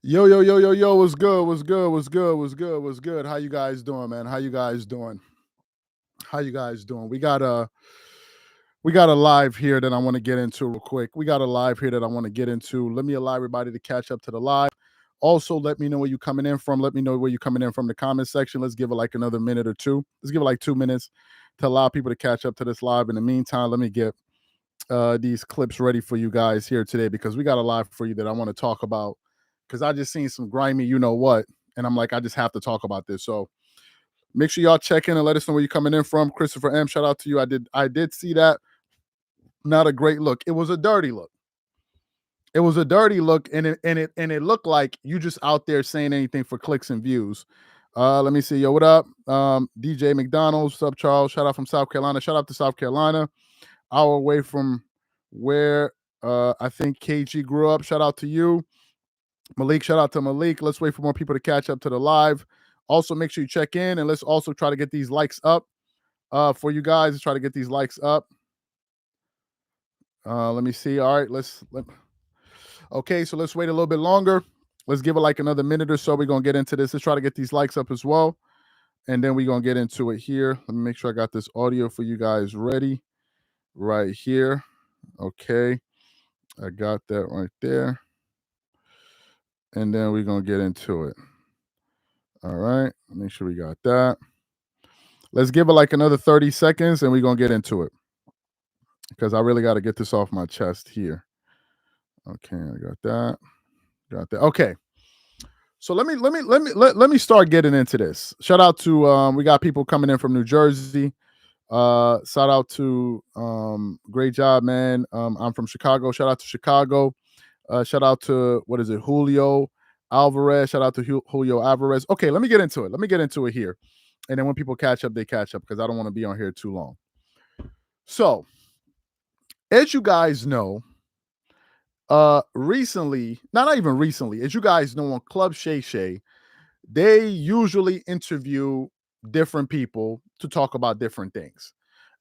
Yo, yo, yo, yo, yo, what's good? What's good? What's good? What's good? What's good? How you guys doing, man? How you guys doing? How you guys doing? We got a live here that I want to get into real quick. We got a live here that I want to get into. Let me allow everybody to catch up to the live. Also, let me know where you're coming in from. Let me know where you're coming in from the comment section. Let's give it like another minute or two. Let's give it like 2 minutes to allow people to catch up to this live. In the meantime, let me get these clips ready for you guys here today because we got a live for you that I want to talk about because I just seen some grimy, you know what, and I'm like, I just have to talk about this. So make sure y'all check in and let us know where you're coming in from. Christopher M, shout out to you. I did see that. Not a great look. It was a dirty look. It was a dirty look, and it looked like you just out there saying anything for clicks and views. Let me see. Yo, what up? DJ McDonald's, what's up, Charles? Shout out from South Carolina. Shout out to South Carolina. Hour away from where I think KG grew up. Shout out to you. Malik, shout out to Malik. Let's wait for more people to catch up to the live. Also, make sure you check in and let's also try to get these likes up for you guys. Let's try to get these likes up. Let me see. All right, okay, so let's wait a little bit longer. Let's give it like another minute or so. We're going to get into this. Let's try to get these likes up as well. And then we're going to get into it here. Let me make sure I got this audio for you guys ready right here. Okay. I got that right there. And then we're going to get into it. All right. Make sure we got that. Let's give it like another 30 seconds and we're going to get into it. Because I really got to get this off my chest here. Okay, I got that. Got that. Okay. So let me start getting into this. Shout out to we got people coming in from New Jersey. Shout out to great job, man. I'm from Chicago. Shout out to Chicago. Shout out to what is it, Julio Alvarez. Shout out to Julio Alvarez. Okay, let me get into it. Let me get into it here. And then when people catch up, they catch up because I don't want to be on here too long. So, as you guys know, recently, not even recently, as you guys know on Club Shay Shay, they usually interview different people to talk about different things.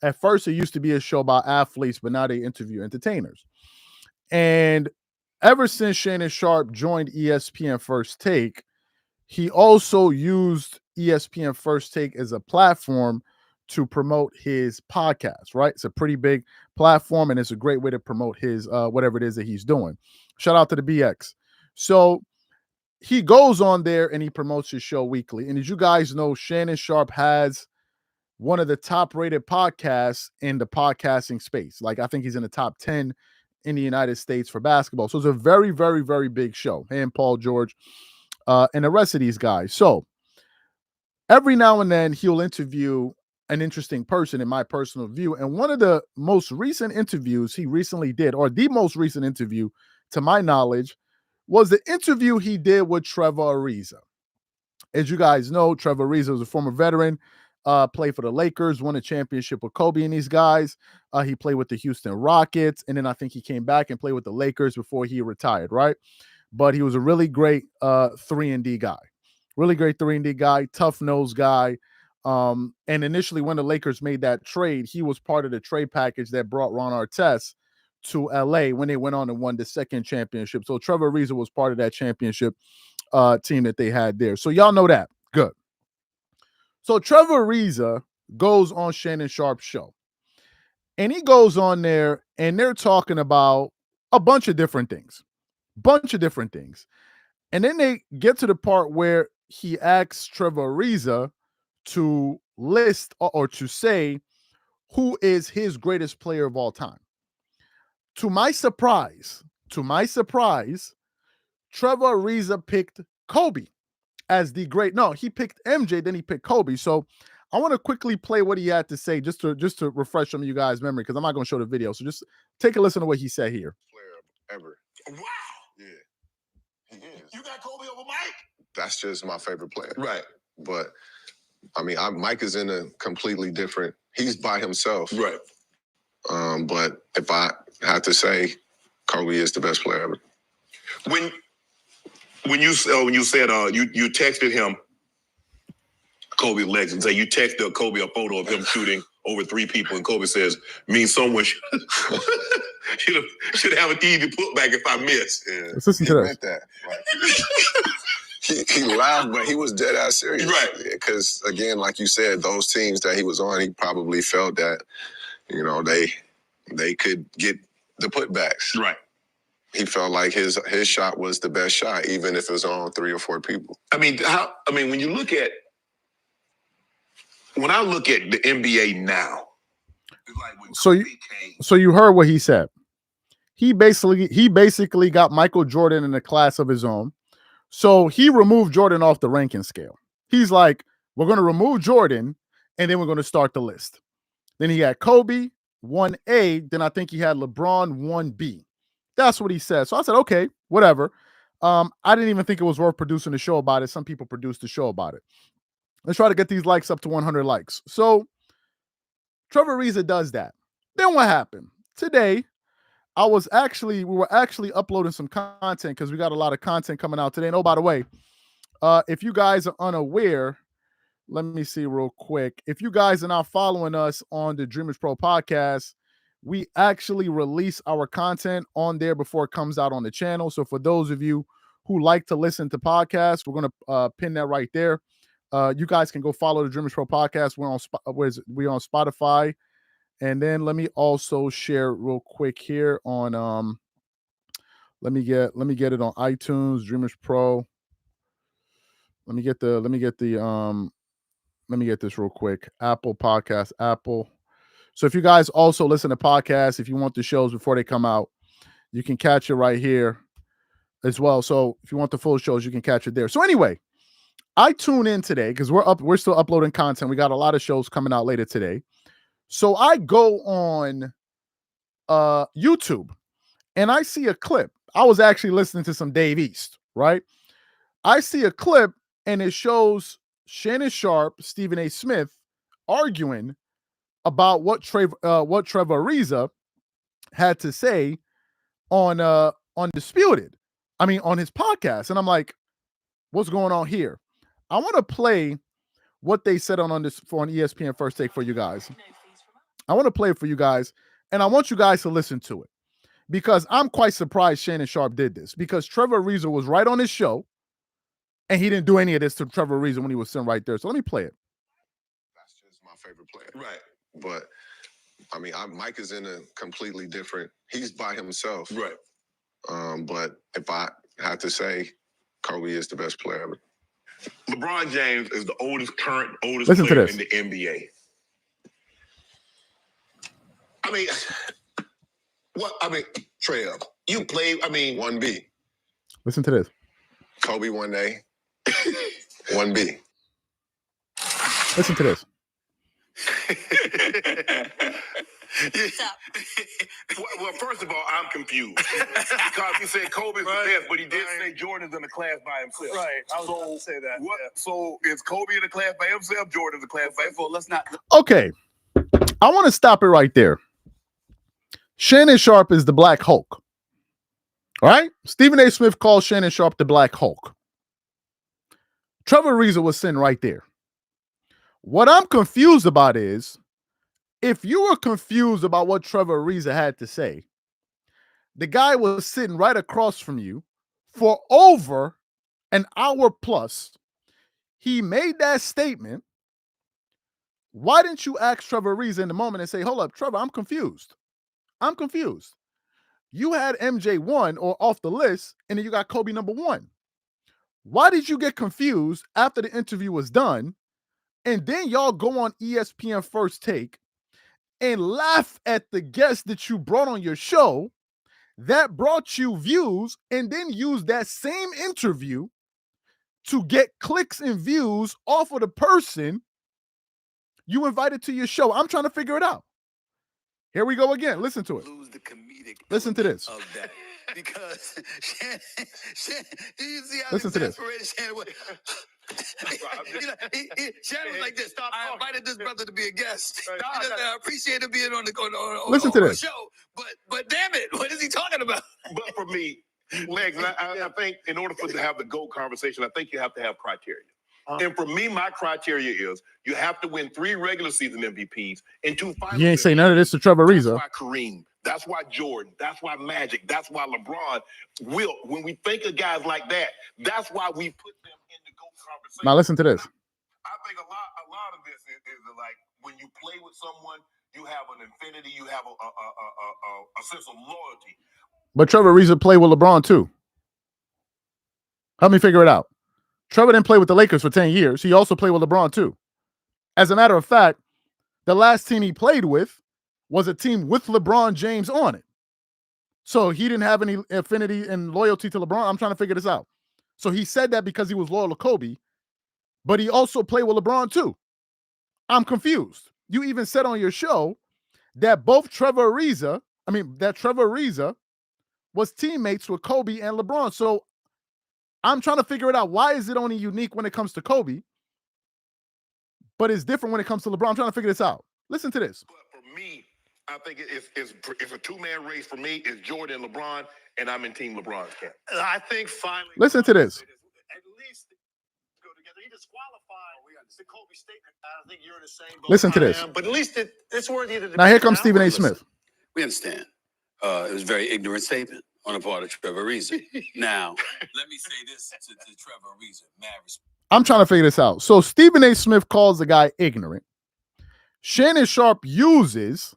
At first, it used to be a show about athletes, but now they interview entertainers. And ever since Shannon Sharpe joined ESPN First Take, he also used ESPN First Take as a platform to promote his podcast, right? It's a pretty big platform and it's a great way to promote his whatever it is that he's doing. Shout out to the BX. So he goes on there and he promotes his show weekly. And as you guys know, Shannon Sharpe has one of the top rated podcasts in the podcasting space. Like I think he's in the top 10 in the United States for basketball. So it's a very, very, very big show. Him, Paul George, and the rest of these guys. So every now and then he'll interview an interesting person in my personal view. And one of the most recent interviews he recently did, or the most recent interview to my knowledge, was the interview he did with Trevor Ariza. As you guys know, Trevor Ariza was a former veteran, played for the Lakers, won a championship with Kobe and these guys. He played with the Houston Rockets, and then I think he came back and played with the Lakers before he retired, right? But he was a really great 3-and-D guy. Really great 3-and-D guy, tough-nosed guy. And initially when the Lakers made that trade, he was part of the trade package that brought Ron Artest to LA when they went on and won the second championship. So Trevor Ariza was part of that championship team that they had there. So y'all know that. Good. So Trevor Ariza goes on Shannon Sharpe's show. And he goes on there and they're talking about a bunch of different things. And then they get to the part where he asks Trevor Ariza to list or to say who is his greatest player of all time. To my surprise, Trevor Ariza picked Kobe as the great. No, he picked MJ, then he picked Kobe. So I want to quickly play what he had to say just to refresh some of you guys' memory because I'm not going to show the video. So just take a listen to what he said here. Player ever. Wow. Yeah. He is. You got Kobe over Mike? That's just my favorite player. Right. But I mean, Mike is in a completely different. He's by himself. Right. But if I had to say, Kobe is the best player ever. When you said you texted him Kobe legend, say you texted Kobe a photo of him shooting over 3 people, and Kobe says means so much. should have an easy putback if I miss. Yeah. Let's listen He to this. meant that. Like, he laughed, but he was dead ass serious. Right. Because, again, like you said, those teams that he was on, he probably felt that, you know, they could get the putbacks. Right. He felt like his shot was the best shot, even if it was on 3 or 4 people. When you look at, when I look at the NBA now, it's like when So you heard what he said. He basically got Michael Jordan in a class of his own. So he removed Jordan off the ranking scale. He's like, we're going to remove Jordan, and then we're going to start the list. Then he had Kobe, 1A. Then I think he had LeBron, 1B. That's what he said. So I said, okay, whatever. I didn't even think it was worth producing a show about it. Some people produced a show about it. Let's try to get these likes up to 100 likes. So Trevor Ariza does that. Then what happened? Today, we were actually uploading some content because we got a lot of content coming out today. And oh, by the way, if you guys are unaware, let me see real quick. If you guys are not following us on the Dreamers Pro podcast, we actually release our content on there before it comes out on the channel. So for those of you who like to listen to podcasts, we're going to pin that right there. You guys can go follow the Dreamers Pro podcast. We're on Spotify. And then let me also share real quick here on let me get it on iTunes, Dreamers Pro. Let me get this real quick. Apple Podcast, Apple. So if you guys also listen to podcasts, if you want the shows before they come out, you can catch it right here as well. So if you want the full shows, you can catch it there. So anyway, I tune in today because we're still uploading content. We got a lot of shows coming out later today. So I go on YouTube and I see a clip. I was actually listening to some Dave East, right? I see a clip and it shows Shannon Sharpe, Stephen A. Smith arguing about what Trevor Ariza had to say on Disputed. I mean, on his podcast. And I'm like, what's going on here? I want to play what they said on ESPN First Take for you guys. I want to play it for you guys, and I want you guys to listen to it because I'm quite surprised Shannon Sharpe did this because Trevor Ariza was right on his show, and he didn't do any of this to Trevor Ariza when he was sitting right there. So let me play it. That's just my favorite player. Right. But, I mean, Mike is in a completely different, he's by himself. Right. But if I had to say, Kobe is the best player ever. LeBron James is the current oldest Listen to player this. in the NBA. Trev, you play, 1B. Listen to this. Kobe 1A. 1B. Listen to this. Well, first of all, I'm confused because he said Kobe's the best, but he did say Jordan's in the class by himself. Right. I was going to say that. What? Yeah. So is Kobe in the class by himself? Jordan's in the class by himself? Well, let's not. Okay. I want to stop it right there. Shannon Sharpe is the Black Hulk. All right? Stephen A. Smith calls Shannon Sharpe the Black Hulk. Trevor Ariza was sitting right there. What I'm confused about is, if you were confused about what Trevor Ariza had to say, the guy was sitting right across from you for over an hour plus. He made that statement. Why didn't you ask Trevor Ariza in the moment and say, hold up, Trevor, I'm confused. I'm confused. You had MJ1 or off the list, and then you got Kobe number 1. Why did you get confused after the interview was done? And then y'all go on ESPN First Take and laugh at the guest that you brought on your show that brought you views, and then use that same interview to get clicks and views off of the person you invited to your show. I'm trying to figure it out. Here we go again. Listen to it. Lose the comedic. Listen to this. Of that. Because Shannon, do you see how Listen to this. Shannon was? Shannon was like this. I invited this brother to be a guest. I appreciate him being on the Listen to this. show. But damn it, what is he talking about? But for me, Legs, I think in order for to have the GOAT conversation, I think you have to have criteria. And for me, my criteria is you have to win 3 regular season MVPs and 2 finals. He ain't say none of this to Trevor Ariza. That's why Kareem. That's why Jordan. That's why Magic. That's why LeBron. Will, when we think of guys like that, that's why we put them in the GOAT conversation. Now listen to this. I think a lot of this is like when you play with someone, you have an affinity, you have a sense of loyalty. But Trevor Ariza played with LeBron too. Help me figure it out. Trevor didn't play with the Lakers for 10 years. He also played with LeBron too. As a matter of fact, the last team he played with was a team with LeBron James on it. So he didn't have any affinity and loyalty to LeBron. I'm trying to figure this out. So he said that because he was loyal to Kobe, but he also played with LeBron too. I'm confused. You even said on your show that Trevor Ariza was teammates with Kobe and LeBron. So I'm trying to figure it out. Why is it only unique when it comes to Kobe, but it's different when it comes to LeBron? I'm trying to figure this out. Listen to this. But for me, I think it's a 2-man race for me. It's Jordan and LeBron, and I'm in Team LeBron's camp. I think finally. Listen to this. At least go together. He disqualified the Kobe statement. I think you're in the same boat. Listen to this. But at least it's worthy of the debate. Now here comes Stephen A. Smith. We understand. It was a very ignorant statement on the part of Trevor Ariza. Now, let me say this to Trevor Ariza. I'm trying to figure this out. So Stephen A. Smith calls the guy ignorant. Shannon Sharpe uses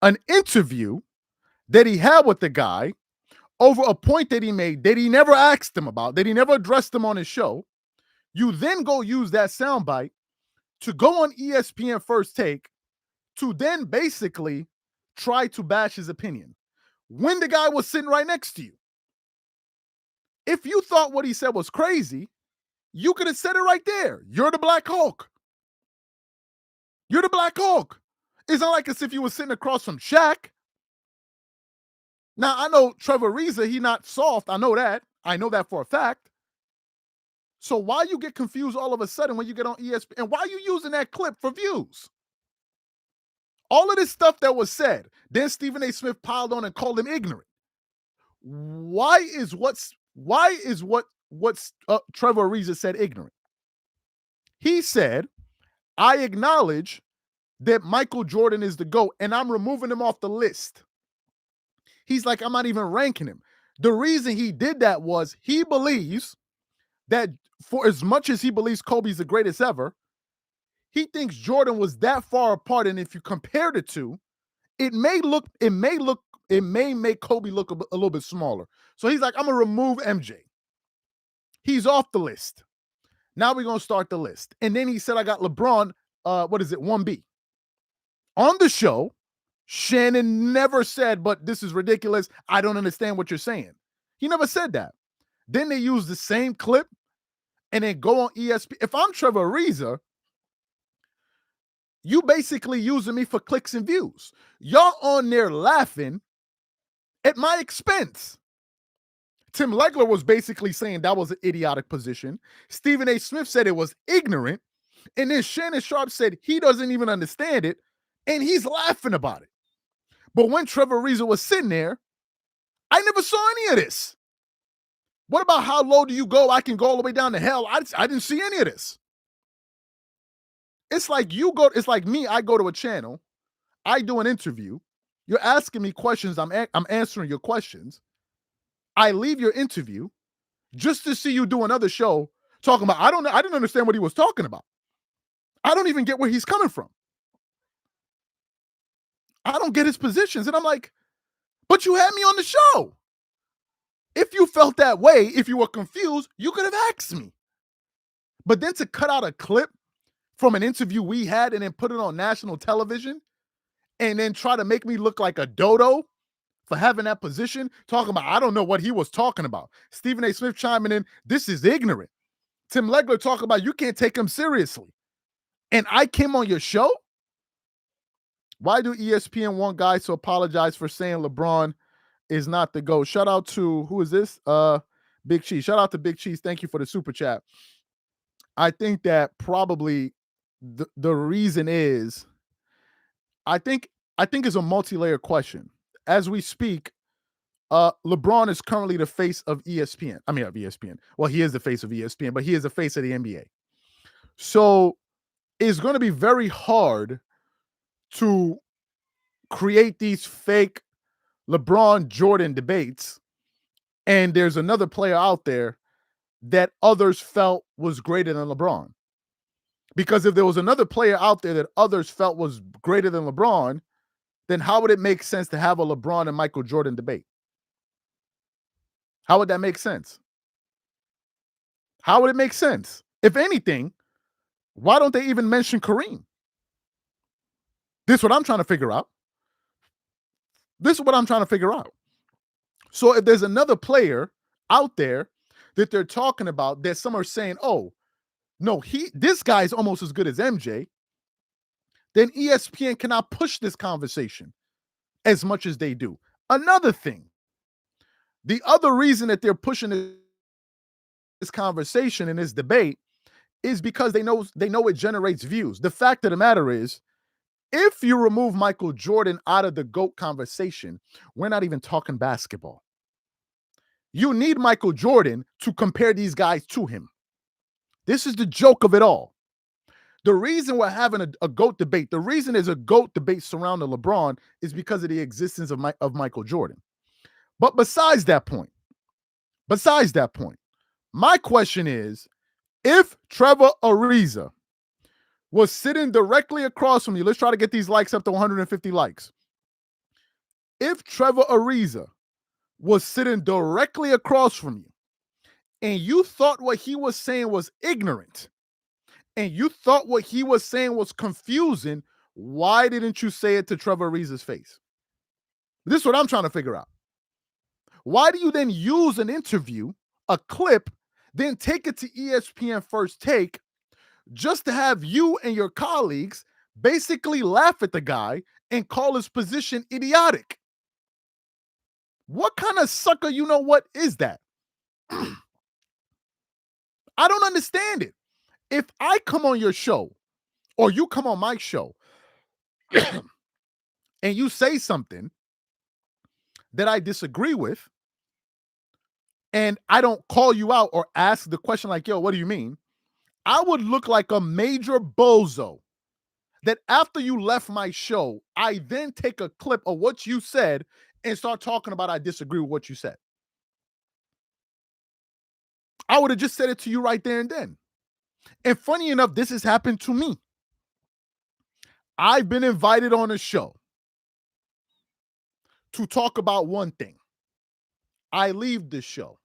an interview that he had with the guy over a point that he made that he never asked him about, that he never addressed him on his show. You then go use that soundbite to go on ESPN First Take to then basically try to bash his opinion when the guy was sitting right next to you. If you thought what he said was crazy, you could have said it right there. You're the Black Hulk. You're the Black Hulk. It's not like as if you were sitting across from Shaq. Now, I know Trevor Ariza, he not soft. I know that. I know that for a fact. So why you get confused all of a sudden when you get on ESPN? And why are you using that clip for views? All of this stuff that was said, then Stephen A. Smith piled on and called him ignorant. Why is what Trevor Ariza said ignorant? He said, I acknowledge that Michael Jordan is the GOAT, and I'm removing him off the list. He's like, I'm not even ranking him. The reason he did that was he believes that for as much as he believes Kobe's the greatest ever, he thinks Jordan was that far apart. And if you compare the two, it may make Kobe look a little bit smaller. So he's like, I'm going to remove MJ. He's off the list. Now we're going to start the list. And then he said, I got LeBron, 1B. On the show, Shannon never said, but this is ridiculous. I don't understand what you're saying. He never said that. Then they use the same clip and then go on ESPN. If I'm Trevor Ariza, you basically using me for clicks and views. Y'all on there laughing at my expense. Tim Legler was basically saying that was an idiotic position. Stephen A. Smith said it was ignorant. And then Shannon Sharpe said he doesn't even understand it. And he's laughing about it. But when Trevor Ariza was sitting there, I never saw any of this. What about how low do you go? I can go all the way down to hell. I didn't see any of this. It's like it's like me. I go to a channel. I do an interview. You're asking me questions. I'm answering your questions. I leave your interview just to see you do another show talking about, I didn't understand what he was talking about. I don't even get where he's coming from. I don't get his positions. And I'm like, but you had me on the show. If you felt that way, if you were confused, you could have asked me. But then to cut out a clip from an interview we had and then put it on national television and then try to make me look like a dodo for having that position, talking about, I don't know what he was talking about. Stephen A. Smith chiming in, this is ignorant. Tim Legler talking about, you can't take him seriously. And I came on your show? Why do ESPN want guys to apologize for saying LeBron is not the GOAT? Shout out to, who is this? Big Cheese. Shout out to Big Cheese. Thank you for the super chat. I think that probably the reason is, I think it's a multi-layer question. As we speak, LeBron is currently the face of ESPN. Of ESPN. Well, he is the face of ESPN, but he is the face of the NBA. So it's going to be very hard to create these fake LeBron Jordan debates. And there's another player out there that others felt was greater than LeBron. Because if there was another player out there that others felt was greater than LeBron, then how would it make sense to have a LeBron and Michael Jordan debate? How would that make sense? How would it make sense? If anything, why don't they even mention Kareem? This is what I'm trying to figure out. So if there's another player out there that they're talking about that some are saying, oh, no, this guy is almost as good as MJ, then ESPN cannot push this conversation as much as they do. Another thing, the other reason that they're pushing this conversation and this debate is because they know it generates views. The fact of the matter is, if you remove Michael Jordan out of the GOAT conversation, we're not even talking basketball. You need Michael Jordan to compare these guys to him. This is the joke of it all. The reason we're having a GOAT debate, the reason there's a GOAT debate surrounding LeBron is because of the existence of Michael Jordan. But besides that point, my question is, if Trevor Ariza was sitting directly across from you, let's try to get these likes up to 150 likes. If Trevor Ariza was sitting directly across from you and you thought what he was saying was ignorant and you thought what he was saying was confusing, why didn't you say it to Trevor Ariza's face? This is what I'm trying to figure out. Why do you then use an interview, a clip, then take it to ESPN First Take just to have you and your colleagues basically laugh at the guy and call his position idiotic? What kind of sucker what is that? I don't understand it. If I come on your show or you come on my show and you say something that I disagree with and I don't call you out or ask the question like, yo, what do you mean? I would look like a major bozo that after you left my show, I then take a clip of what you said and start talking about I disagree with what you said. I would have just said it to you right there and then. And funny enough, this has happened to me. I've been invited on a show to talk about one thing. I leave the show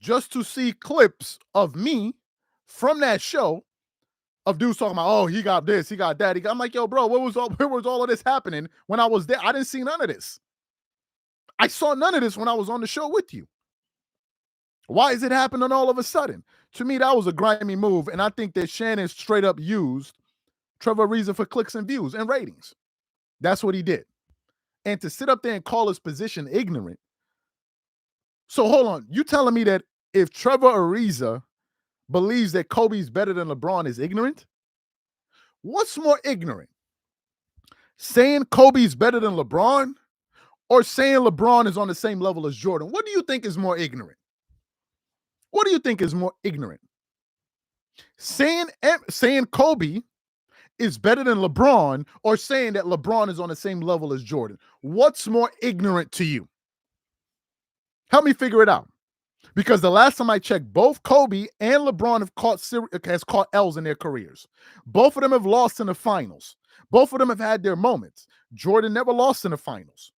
just to see clips of me from that show of dudes talking about, oh, he got this, he got that. I'm like, yo, bro, where was all of this happening when I was there? I didn't see none of this. I saw none of this when I was on the show with you. Why is it happening all of a sudden? To me, that was a grimy move, and I think that Shannon straight up used Trevor Ariza for clicks and views and ratings. That's what he did. And to sit up there and call his position ignorant. So hold on, you telling me that if Trevor Ariza believes that Kobe's better than LeBron is ignorant? What's more ignorant? Saying Kobe's better than LeBron or saying LeBron is on the same level as Jordan? What do you think is more ignorant? What do you think is more ignorant? Saying Kobe is better than LeBron or saying that LeBron is on the same level as Jordan? What's more ignorant to you? Help me figure it out. Because the last time I checked, both Kobe and LeBron have caught L's in their careers. Both of them have lost in the finals. Both of them have had their moments. Jordan never lost in the finals.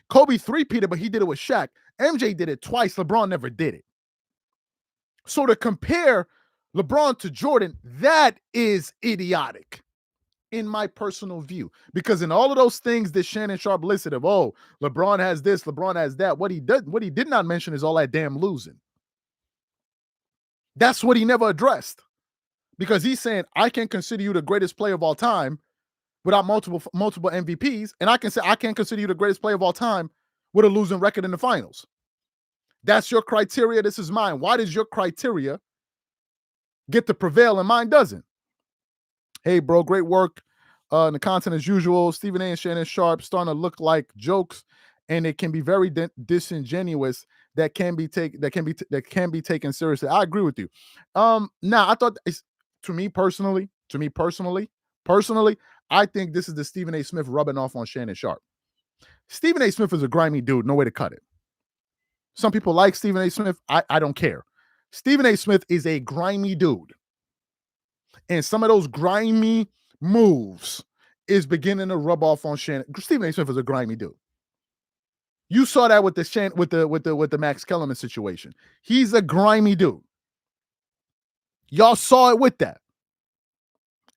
Kobe three-peated, but he did it with Shaq. MJ did it twice. LeBron never did it. So to compare LeBron to Jordan, that is idiotic in my personal view. Because in all of those things that Shannon Sharpe listed of, oh, LeBron has this, LeBron has that, what he did not mention is all that damn losing. That's what he never addressed. Because he's saying, I can consider you the greatest player of all time without multiple MVPs, and I can say I can't consider you the greatest player of all time with a losing record in the finals. That's your criteria. This is mine. Why does your criteria get to prevail and mine doesn't? Hey, bro, great work. In the content as usual. Stephen A. and Shannon Sharpe starting to look like jokes, and it can be very disingenuous. That can be taken seriously. I agree with you. Now I thought to me personally, I think this is the Stephen A. Smith rubbing off on Shannon Sharpe. Stephen A. Smith is a grimy dude, no way to cut it. Some people like Stephen A. Smith. I don't care. Stephen A. Smith is a grimy dude. And some of those grimy moves is beginning to rub off on Shannon. Stephen A. Smith is a grimy dude. You saw that with the Max Kellerman situation. He's a grimy dude. Y'all saw it with that.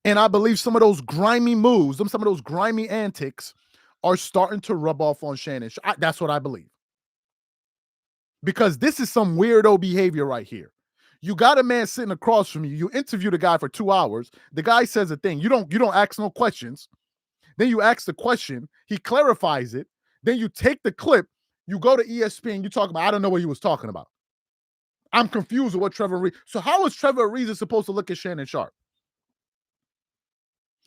And I believe some of those grimy moves, some of those grimy antics are starting to rub off on Shannon. That's what I believe. Because this is some weirdo behavior right here. You got a man sitting across from you. You interview the guy for 2 hours. The guy says a thing. You don't ask no questions. Then you ask the question. He clarifies it. Then you take the clip. You go to ESPN. You talk about, I don't know what he was talking about. I'm confused with what Trevor Ariza. So how is Trevor Ariza supposed to look at Shannon Sharpe?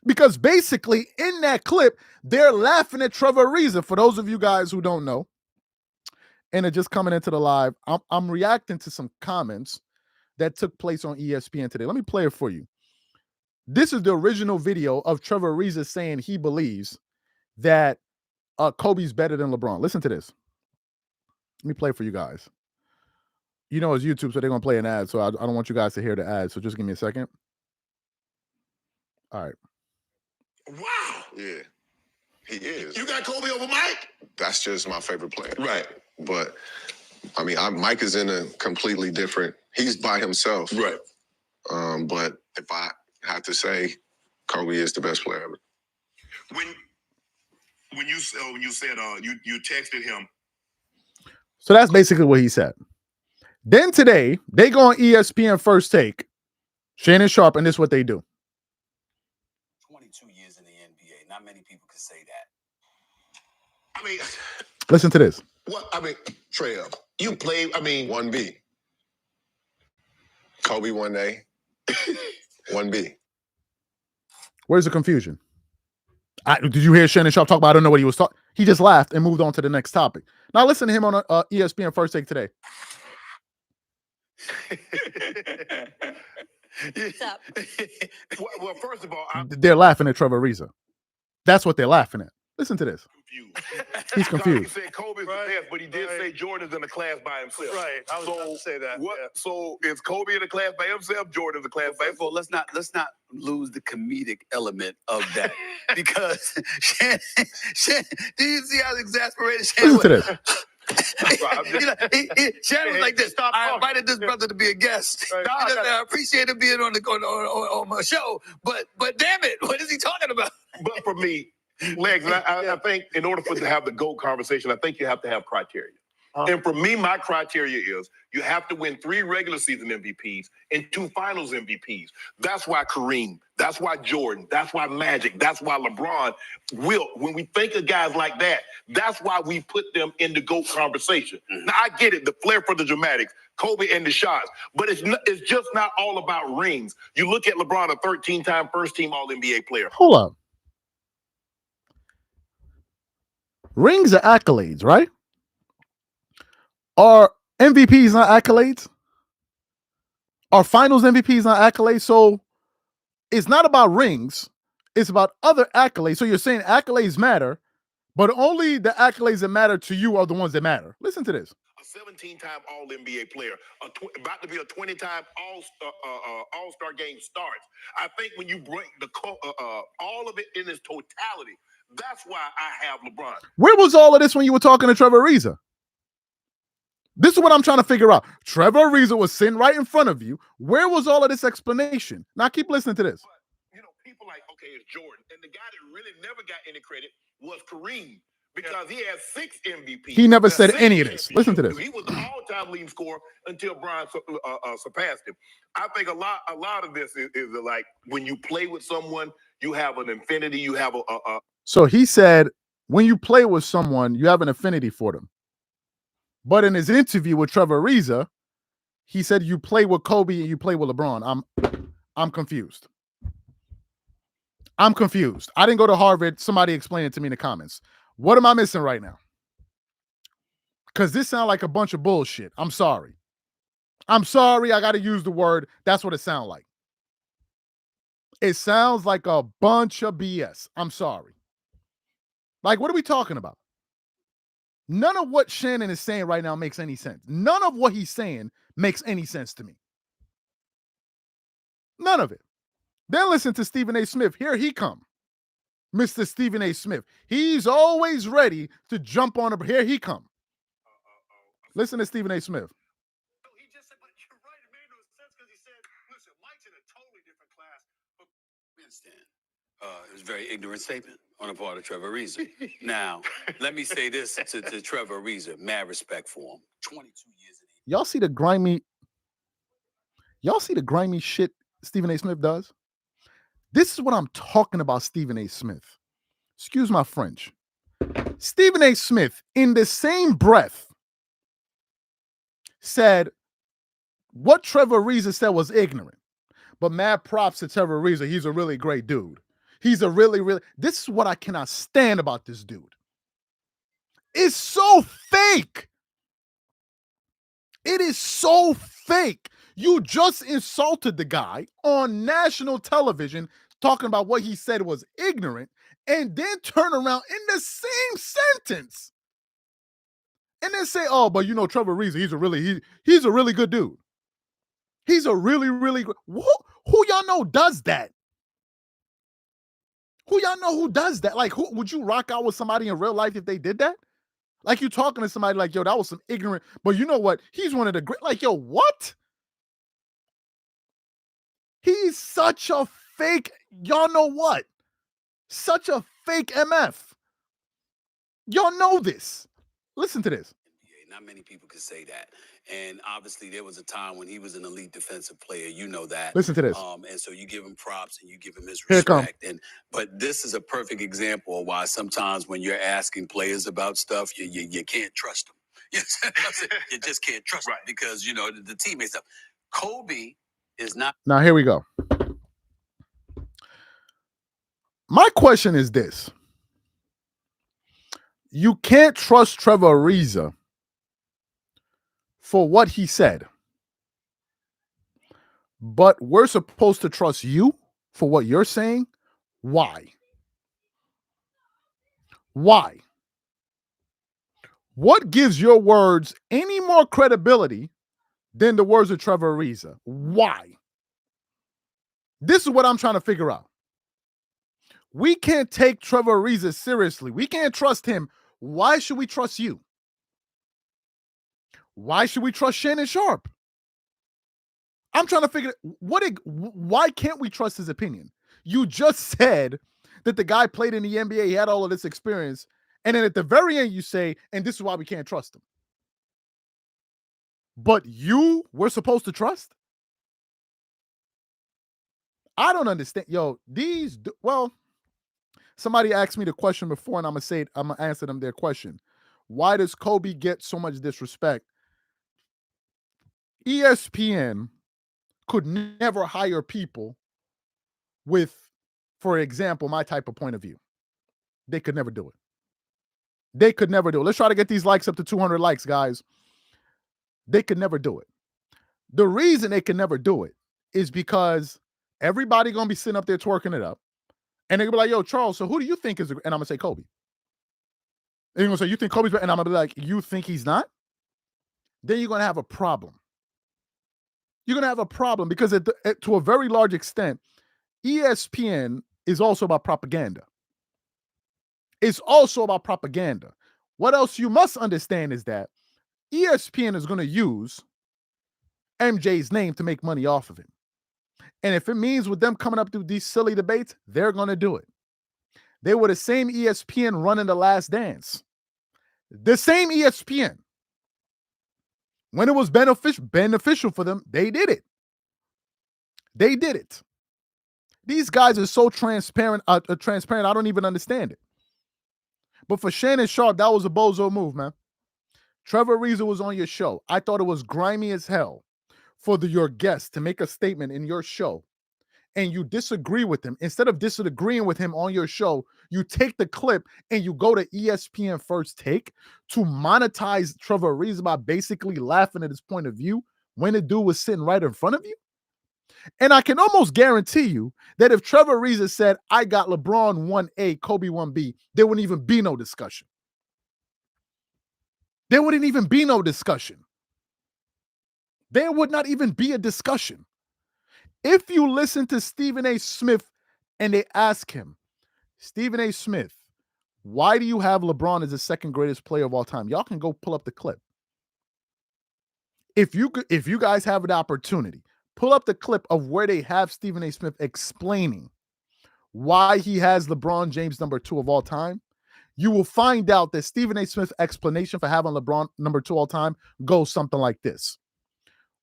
Because basically in that clip, they're laughing at Trevor Ariza. For those of you guys who don't know, and are just coming into the live, I'm reacting to some comments that took place on ESPN today. Let me play it for you. This is the original video of Trevor Ariza saying he believes that Kobe's better than LeBron. Listen to this. Let me play it for you guys. You know it's YouTube, so they're going to play an ad, so I don't want you guys to hear the ad, so just give me a second. All right. Wow. Yeah, he is. You got Kobe over Mike? That's just my favorite player. Right. But, I mean, Mike is in a completely different, he's by himself. Right. But if I have to say, Kobe is the best player ever. When you said you texted him. So that's basically what he said. Then today, they go on ESPN First Take, Shannon Sharpe, and this is what they do. 22 years in the NBA. Not many people can say that. I mean, Listen to this. what? I mean, Trev, you played. I mean, 1B. Kobe 1A. 1B. Where's the confusion? Did you hear Shannon Sharpe talk about? I don't know what he was talking. He just laughed and moved on to the next topic. Now listen to him on ESPN First Take today. What's up? Well, first of all, They're laughing at Trevor Ariza. That's what they're laughing at. Listen to this. He's confused. He said Kobe's the best, but he did say Jordan's in the class by himself. Right. I was about to say that. What? Yeah. So is Kobe in the class by himself? Jordan's in the class by First of himself? all, let's not lose the comedic element of that because Shannon, do you see how exasperated Shannon Listen to was? this. Shannon was like this. Stop I talking. invited this brother to be a guest. Right. I appreciate him being on my show, but damn it, what is he talking about? But for me, Legs, I think in order for to have the GOAT conversation, I think you have to have criteria. And for me, my criteria is you have to win 3 regular season MVPs and 2 finals MVPs. That's why Kareem, that's why Jordan, that's why Magic, that's why LeBron will. When we think of guys like that, that's why we put them in the GOAT conversation. Now, I get it, the flair for the dramatics, Kobe and the shots, but it's just not all about rings. You look at LeBron, a 13-time first-team All-NBA player. Hold up. Rings are accolades, right? Are MVPs not accolades? Are finals MVPs not accolades? So it's not about rings. It's about other accolades. So you're saying accolades matter, but only the accolades that matter to you are the ones that matter. Listen to this. A 17-time All-NBA player, about to be a 20-time All-Star game starts. I think when you break all of it in its totality, that's why I have LeBron. Where was all of this when you were talking to Trevor Ariza? This is what I'm trying to figure out. Trevor Ariza was sitting right in front of you. Where was all of this explanation? Now keep listening to this. But, people like, okay, it's Jordan. And the guy that really never got any credit was Kareem because he had 6 MVPs. He never said any of this. Listen to this. He was the all-time leading scorer until Brian surpassed him. I think a lot of this is like when you play with someone, you have an affinity, you have a So he said, when you play with someone, you have an affinity for them. But in his interview with Trevor Ariza, he said you play with Kobe and you play with LeBron. I'm confused. I'm confused. I didn't go to Harvard. Somebody explain it to me in the comments. What am I missing right now? Because this sounds like a bunch of bullshit. I'm sorry. I got to use the word. That's what it sounds like. It sounds like a bunch of BS. I'm sorry. Like, what are we talking about? None of what Shannon is saying right now makes any sense. None of what he's saying makes any sense to me. None of it. Then listen to Stephen A. Smith. Here he come. Mr. Stephen A. Smith. He's always ready to jump on a. Here he come. Listen to Stephen A. Smith. He just said, but you're right. It made no sense because he said, listen, Mike's in a totally different class. But We understand. It was a very ignorant statement on the part of Trevor Ariza. Now, let me say this to Trevor Ariza. Mad respect for him. 22 years of age. Y'all see the grimy shit Stephen A. Smith does? This is what I'm talking about, Stephen A. Smith. Excuse my French. Stephen A. Smith, in the same breath, said what Trevor Ariza said was ignorant. But mad props to Trevor Ariza. He's a really great dude. He's a really. This is what I cannot stand about this dude. It's so fake. It is so fake. You just insulted the guy on national television talking about what he said was ignorant, and then turn around in the same sentence and then say, oh, but you know, Trevor Ariza, he's a really good dude. He's a really good. Who y'all know does that? Who y'all know who does that? Like, who would you rock out with somebody in real life if they did that? Like, you talking to somebody like, yo, that was some ignorant, but you know what? He's one of the great, like, yo, what? He's such a fake, y'all know what? Such a fake MF. Y'all know this. Listen to this. Not many people could say that. And obviously there was a time when he was an elite defensive player. You know that. Listen to this. And so you give him props and you give him his Here it come. respect. But this is a perfect example of why sometimes when you're asking players about stuff, you can't trust them. You just can't trust them because, you know, the teammates stuff. Kobe is not. Now, here we go. My question is this. You can't trust Trevor Ariza for what he said, but we're supposed to trust you for what you're saying. Why? Why? What gives your words any more credibility than the words of Trevor Ariza? Why? This is what I'm trying to figure out. We can't take Trevor Ariza seriously. We can't trust him. Why should we trust you? Why should we trust Shannon Sharpe? I'm trying to figure why can't we trust his opinion? You just said that the guy played in the NBA, he had all of this experience, and then at the very end you say, and this is why we can't trust him. But we're supposed to trust? I don't understand. Yo, somebody asked me the question before, and I'm gonna answer them their question. Why does Kobe get so much disrespect? ESPN could never hire people with, for example, my type of point of view. They could never do it. They could never do it. Let's try to get these likes up to 200 likes, guys. They could never do it. The reason they can never do it is because everybody gonna be sitting up there twerking it up. And they're gonna be like, yo, Charles, so who do you think is, and I'm gonna say Kobe. And you're gonna say, you think Kobe's better? And I'm gonna be like, you think he's not? Then you're gonna have a problem. You're gonna have a problem because to a very large extent, ESPN is also about propaganda. It's also about propaganda. What else you must understand is that ESPN is gonna use MJ's name to make money off of it. And if it means with them coming up through these silly debates, they're going to do it. They were the same ESPN running The Last Dance. The same ESPN. When it was beneficial for them, they did it. They did it. These guys are so transparent, I don't even understand it. But for Shannon Sharpe, that was a bozo move, man. Trevor Ariza was on your show. I thought it was grimy as hell for your guest to make a statement in your show and you disagree with him. Instead of disagreeing with him on your show, you take the clip and you go to ESPN First Take to monetize Trevor Ariza by basically laughing at his point of view when the dude was sitting right in front of you. And I can almost guarantee you that if Trevor Ariza said, I got LeBron 1A, Kobe 1B, there wouldn't even be no discussion. There wouldn't even be no discussion. There would not even be a discussion. If you listen to Stephen A. Smith and they ask him, Stephen A. Smith, why do you have LeBron as the second greatest player of all time? Y'all can go pull up the clip. If you guys have an opportunity, pull up the clip of where they have Stephen A. Smith explaining why he has LeBron James number 2 of all time. You will find out that Stephen A. Smith's explanation for having LeBron number 2 all time goes something like this.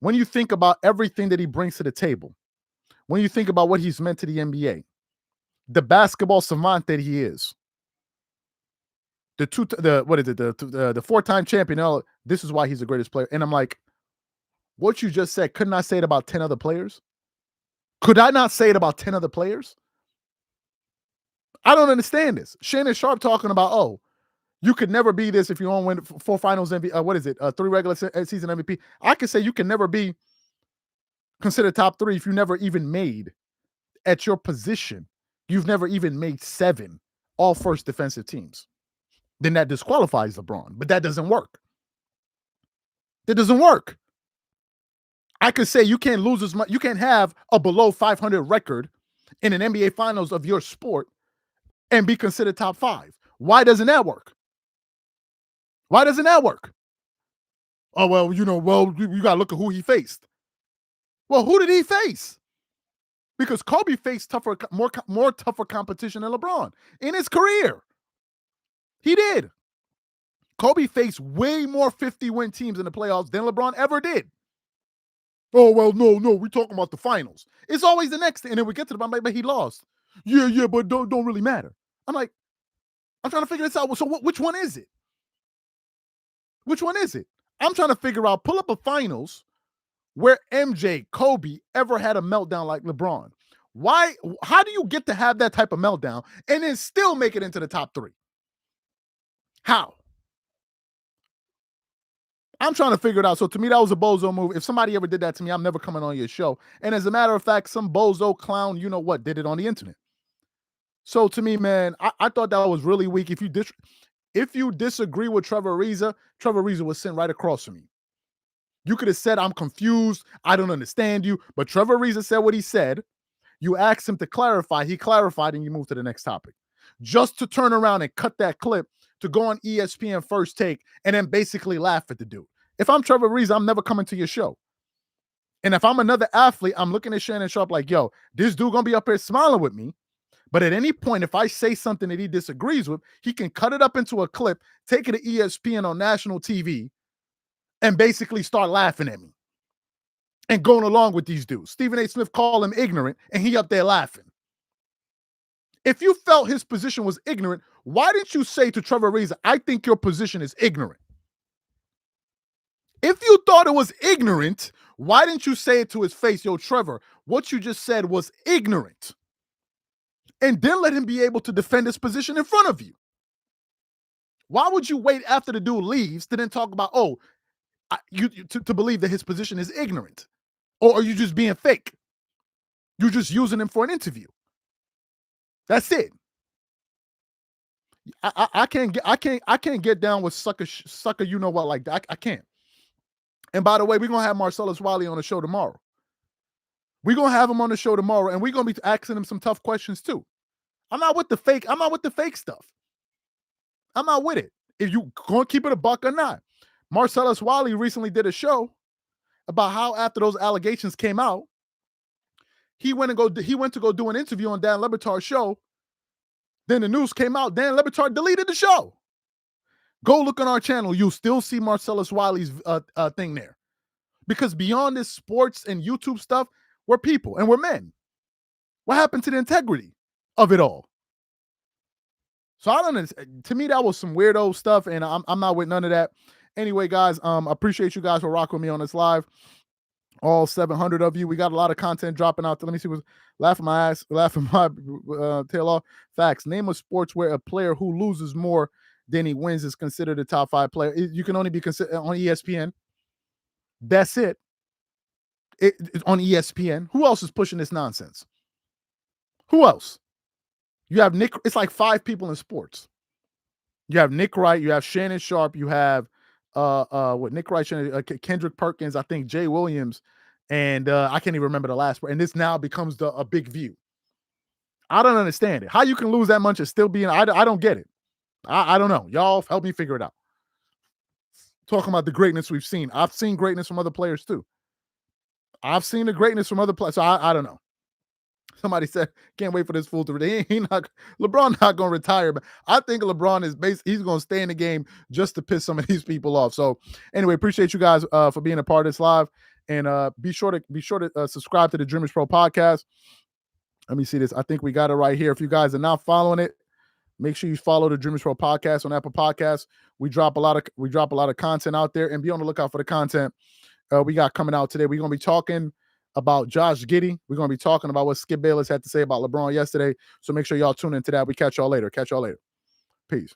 When you think about everything that he brings to the table, when you think about what he's meant to the NBA, the basketball savant that he is, the 4-time champion, this is why he's the greatest player. And I'm like, what you just said, couldn't I say it about 10 other players? Could I not say it about 10 other players? I don't understand this. Shannon Sharpe talking about, you could never be this if you don't win 4 finals MVP. 3 regular season MVP. I could say you can never be considered top 3 if you never even made at your position. You've never even made 7 all first defensive teams. Then that disqualifies LeBron, but that doesn't work. That doesn't work. I could say you can't lose as much. You can't have a below 500 record in an NBA finals of your sport and be considered top 5. Why doesn't that work? Why doesn't that work? Oh, well, you got to look at who he faced. Well, who did he face? Because Kobe faced more tougher competition than LeBron in his career. He did. Kobe faced way more 50-win teams in the playoffs than LeBron ever did. Oh, well, no, we're talking about the finals. It's always the next thing. And then we get to the bottom, but he lost. Yeah, but don't really matter. I'm like, I'm trying to figure this out. So which one is it? Which one is it? I'm trying to figure out, pull up a finals where MJ, Kobe ever had a meltdown like LeBron. Why? How do you get to have that type of meltdown and then still make it into the top 3? How? I'm trying to figure it out. So to me, that was a bozo move. If somebody ever did that to me, I'm never coming on your show. And as a matter of fact, some bozo clown, you know what, did it on the internet. So to me, man, I thought that was really weak. If you disagree with Trevor Ariza was sitting right across from you. You could have said, I'm confused. I don't understand you. But Trevor Ariza said what he said. You asked him to clarify. He clarified, and you moved to the next topic. Just to turn around and cut that clip to go on ESPN First Take and then basically laugh at the dude. If I'm Trevor Ariza, I'm never coming to your show. And if I'm another athlete, I'm looking at Shannon Sharpe like, yo, this dude going to be up here smiling with me. But at any point, if I say something that he disagrees with, he can cut it up into a clip, take it to ESPN on national TV, and basically start laughing at me and going along with these dudes. Stephen A. Smith called him ignorant, and he up there laughing. If you felt his position was ignorant, why didn't you say to Trevor Ariza, I think your position is ignorant? If you thought it was ignorant, why didn't you say it to his face, yo, Trevor, what you just said was ignorant? And then let him be able to defend his position in front of you. Why would you wait after the dude leaves to then talk about, to believe that his position is ignorant? Or are you just being fake? You're just using him for an interview. That's it. I can't get down with sucker you know what like that. I can't. And by the way, we're gonna have Marcellus Wiley on the show tomorrow. We're gonna have him on the show tomorrow, and we're gonna be asking him some tough questions too. I'm not with the fake stuff. I'm not with it. If you gonna keep it a buck or not. Marcellus Wiley recently did a show about how after those allegations came out, he went to go do an interview on Dan Le Batard's show. Then the news came out. Dan Le Batard deleted the show. Go look on our channel. You'll still see Marcellus Wiley's thing there. Because beyond this sports and YouTube stuff, we're people and we're men. What happened to the integrity of it all? So I don't know. To me, that was some weirdo stuff, and I'm not with none of that. Anyway, guys, appreciate you guys for rocking with me on this live. All 700 of you. We got a lot of content dropping out. Let me see what's laughing my tail off. Facts. Name a sports where a player who loses more than he wins is considered a top 5 player. You can only be considered on ESPN. That's it. It's on ESPN. Who else is pushing this nonsense? Who else? You have Nick. It's like 5 people in sports. You have Nick Wright. You have Shannon Sharpe. You have Nick Wright, Shannon, Kendrick Perkins. I think Jay Williams, and I can't even remember the last one. And this now becomes a big view. I don't understand it. How you can lose that much and still be in? I don't get it. I don't know. Y'all help me figure it out. Talking about the greatness we've seen. I've seen greatness from other players too. I've seen the greatness from other players. So I don't know. Somebody said, can't wait for this fool to LeBron not going to retire, but I think LeBron is he's going to stay in the game just to piss some of these people off. So anyway, appreciate you guys for being a part of this live, and be sure to subscribe to the Dreamers Pro podcast. Let me see this. I think we got it right here. If you guys are not following it, make sure you follow the Dreamers Pro podcast on Apple Podcasts. We drop a lot of content out there, and be on the lookout for the content we got coming out today. We're going to be talking about Josh Giddey. We're going to be talking about what Skip Bayless had to say about LeBron yesterday. So make sure y'all tune into that. We catch y'all later. Peace.